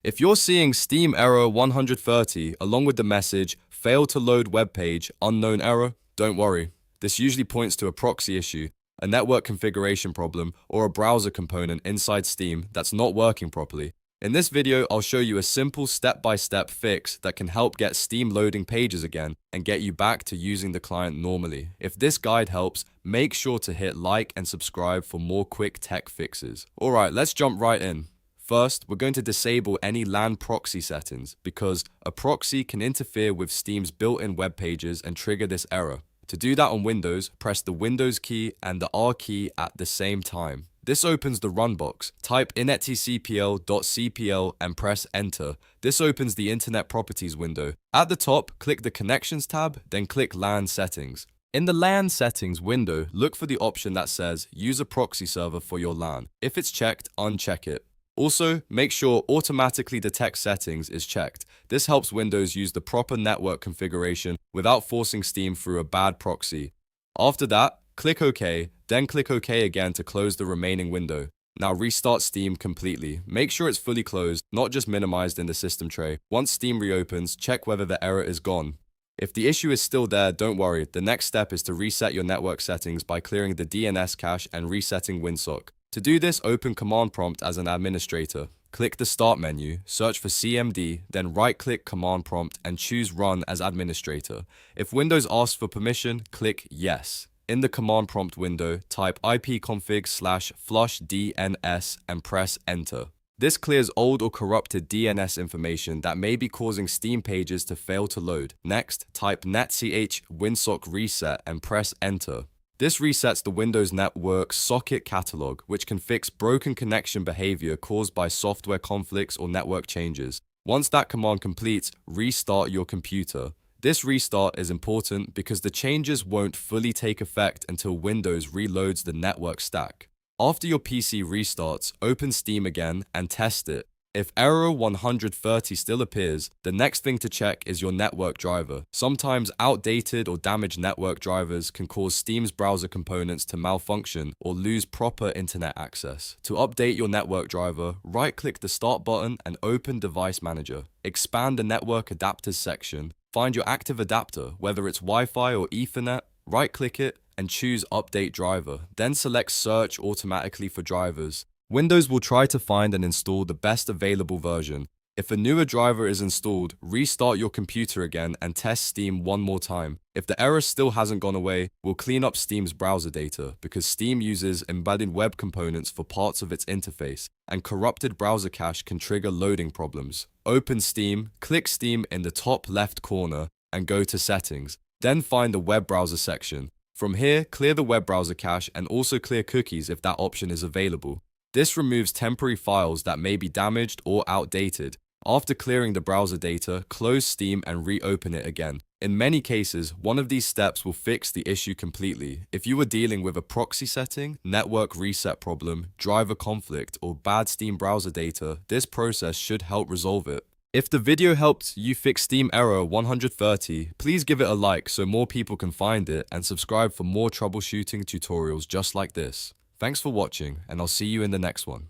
If you're seeing Steam error 130 along with the message, failed to load web page, unknown error, don't worry. This usually points to a proxy issue, a network configuration problem, or a browser component inside Steam that's not working properly. In this video, I'll show you a simple step-by-step fix that can help get Steam loading pages again and get you back to using the client normally. If this guide helps, make sure to hit like and subscribe for more quick tech fixes. Alright, let's jump right in. First, we're going to disable any LAN proxy settings because a proxy can interfere with Steam's built-in web pages and trigger this error. To do that on Windows, press the Windows key and the R key at the same time. This opens the run box. Type inetccpl.cpl and press enter. This opens the Internet Properties window. At the top, click the Connections tab, then click LAN Settings. In the LAN Settings window, look for the option that says Use a proxy server for your LAN. If it's checked, uncheck it. Also, make sure Automatically Detect Settings is checked. This helps Windows use the proper network configuration without forcing Steam through a bad proxy. After that, click OK, then click OK again to close the remaining window. Now restart Steam completely. Make sure it's fully closed, not just minimized in the system tray. Once Steam reopens, check whether the error is gone. If the issue is still there, don't worry. The next step is to reset your network settings by clearing the DNS cache and resetting Winsock. To do this, open Command Prompt as an administrator. Click the Start menu, search for CMD, then right-click Command Prompt and choose Run as administrator. If Windows asks for permission, click Yes. In the Command Prompt window, type ipconfig/flush DNS and press Enter. This clears old or corrupted DNS information that may be causing Steam pages to fail to load. Next, type netch winsock reset and press Enter. This resets the Windows Network socket catalog, which can fix broken connection behavior caused by software conflicts or network changes. Once that command completes, restart your computer. This restart is important because the changes won't fully take effect until Windows reloads the network stack. After your PC restarts, open Steam again and test it. If error 130 still appears, the next thing to check is your network driver. Sometimes outdated or damaged network drivers can cause Steam's browser components to malfunction or lose proper internet access. To update your network driver, right-click the Start button and open Device Manager. Expand the Network Adapters section. Find your active adapter, whether it's Wi-Fi or Ethernet, right-click it and choose Update Driver. Then select Search automatically for drivers. Windows will try to find and install the best available version. If a newer driver is installed, restart your computer again and test Steam one more time. If the error still hasn't gone away, we'll clean up Steam's browser data because Steam uses embedded web components for parts of its interface, and corrupted browser cache can trigger loading problems. Open Steam, click Steam in the top left corner and go to Settings. Then find the web browser section. From here, clear the web browser cache and also clear cookies if that option is available. This removes temporary files that may be damaged or outdated. After clearing the browser data, close Steam and reopen it again. In many cases, one of these steps will fix the issue completely. If you were dealing with a proxy setting, network reset problem, driver conflict, or bad Steam browser data, this process should help resolve it. If the video helped you fix Steam error 130, please give it a like so more people can find it and subscribe for more troubleshooting tutorials just like this. Thanks for watching, and I'll see you in the next one.